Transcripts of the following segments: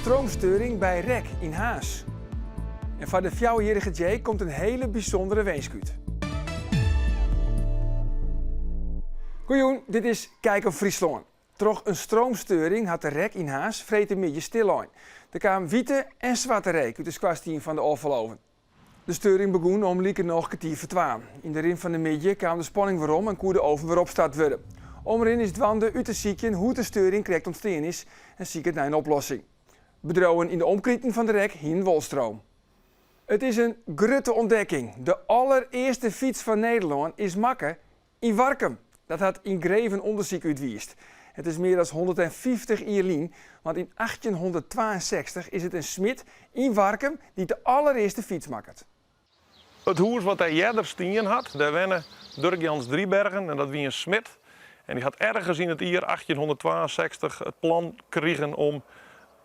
stroomstoring bij REC in Haas. En van de 4-jarige Jake komt een hele bijzondere weenskuut. Goejoen, dit is Kijk op Friesland. Troch een stroomstoring had de REC in Haas vreten midden stil aan. Er kwamen witte en zwarte reek uit de squastien van de Olverloven. De storing begon om lieke nog kwartier voor 2. In de rim van de midden kwam de spanning weer om en kon de oven weer opstart worden. Omrin is dwande uit te zieken hoe de storing correct ontstaan is en ziek het naar een oplossing. Bedrouwen in de omkrieten van de REC hien wolstroom. Het is een grutte ontdekking. De allereerste fiets van Nederland is makke in Warkum. Dat had in Greven onderzoek uitwiest. Het is meer dan 150 jaar geleden, want in 1862 is het een smid in Warkum die de allereerste fiets maakt. Het huis wat hij eerder stien had, daar wennen Dirk-Jans Driebergen en dat wie een smid. En die had ergens in het jaar 1862 het plan gekregen om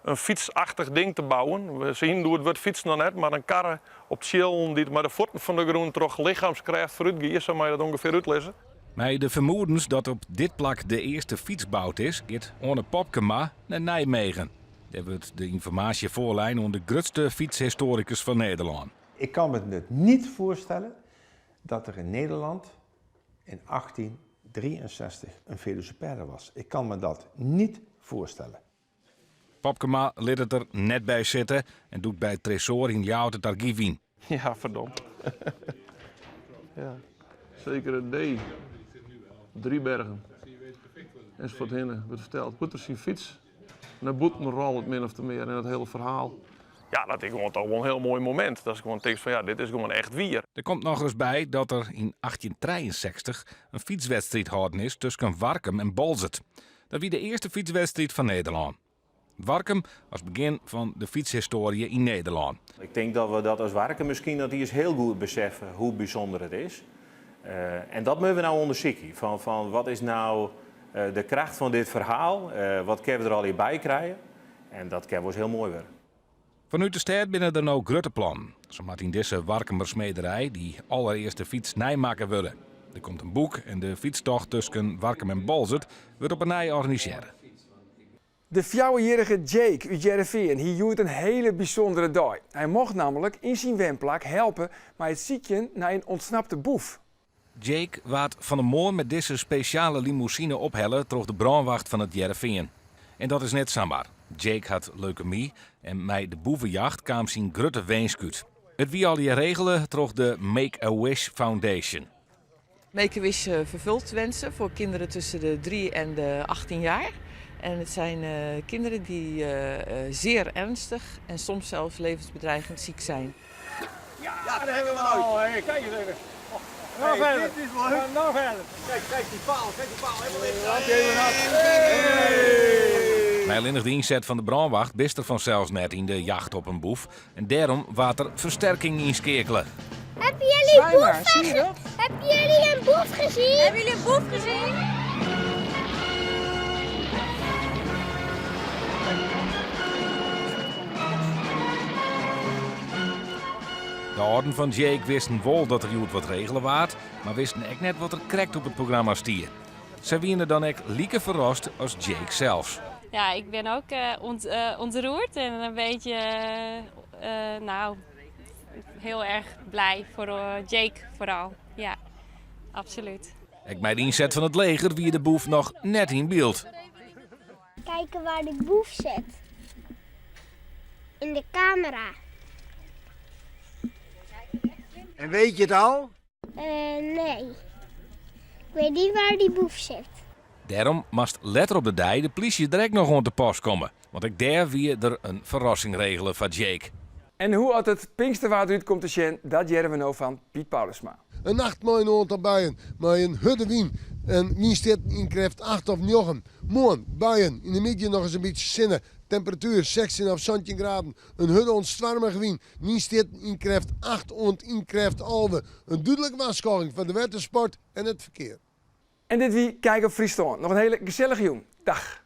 een fietsachtig ding te bouwen. We zien hoe het wordt fietsen dan net, maar een karre op schillen die maar de voeten van de groen toch lichaamskracht vooruit zo mag je dat ongeveer uitlezen. Met de vermoedens dat op dit plak de eerste fietsbouwt is, gaat Orne Popkema naar Nijmegen. Daar wordt de informatie voorlijn onder de grootste fietshistoricus van Nederland. Ik kan me het niet voorstellen dat er in Nederland in 1863 een velocipede was. Ik kan me dat niet voorstellen. Popkema liet het er net bij zitten en doet bij het tresor in Jout het archief in. Ja, verdomd. Ja, zeker het D. Driebergen. Enzovoort hinnen wordt verteld. Goed er zien fiets. Naar Boetenrol het min of meer in het hele verhaal. Ja, dat is gewoon toch wel een heel mooi moment. Dat is gewoon tekst van ja, dit is gewoon echt wier. Er komt nog eens bij dat er in 1863 een fietswedstrijd gehouden is tussen Warkum en Bolzert. Dat was de eerste fietswedstrijd van Nederland. Warkum was het begin van de fietshistorie in Nederland. Ik denk dat we dat als Warkum misschien dat die eens heel goed beseffen hoe bijzonder het is. En dat moeten we nou onderzoeken. Van wat is nou de kracht van dit verhaal? Wat kunnen we er al hierbij krijgen? En dat kunnen we heel mooi weer. Vanuit de stad binnen er nou grote plan. Zo maakt in deze Warkumer smederij die allereerste fiets nijmaken willen. Er komt een boek en de fietstocht tussen Warkum en Bolzert wordt op een nij organiseren. De 4-jarige Jake uit Jereveen hield een hele bijzondere dag. Hij mocht namelijk in zijn wemplak helpen met het zieken naar een ontsnapte boef. Jake waart van de morgen met deze speciale limousine ophellen door de brandwacht van het Jereveen. En dat is net sambaar. Jake had leukemie en met de boevenjacht kwam zijn grutte weenskuut. Het wie al die regelen door de Make-A-Wish Foundation. Make-A-Wish vervult wensen voor kinderen tussen de 3 en de 18 jaar. En het zijn kinderen die zeer ernstig en soms zelfs levensbedreigend ziek zijn. Ja, daar hebben we hem nou. Hey, kijk eens even. Nou verder. Dit is leuk. Nou verder. Kijk die paal. Met alleen nog de inzet van de brandwacht bist er vanzelfs net in de jacht op een boef. En daarom waart er versterking inschakelen. Hebben jullie een boef gezien? Hebben jullie een boef gezien? De orden van Jake wisten wel dat er goed wat regelen waard, maar wisten ook net wat er correct op het programma stier. Ze wienen dan ook lieke verrast als Jake zelfs. Ja, ik ben ook ontroerd en een beetje heel erg blij voor Jake vooral. Ja, absoluut. Ik bij de inzet van het leger wie de boef nog net in beeld. Kijken waar de boef zit. In de camera. En weet je het al? Nee. Ik weet niet waar die boef zit. Daarom moest letter op de dij de politie direct nog aan te pas komen. Want ik daar wie er een verrassing regelen van Jake. En hoe uit het Pinksterwaard uitkomt te zien, dat jaren we nou van Piet Paulusma. Een nacht mooi noord erbij, maar een hudde wien. En wie staat in krijgt 8 of 9. Morgen, bijen, in de middag nog eens een beetje zinnen. Temperatuur 16 of 17 graden. Een hudde ontzwarmig wien. Wie staat in krijgt 8 ont in krijgt alwe. Een duidelijke waarschuwing van de watersport en het verkeer. En dit wie Kijk op Friesland. Nog een hele gezellige jong. Dag.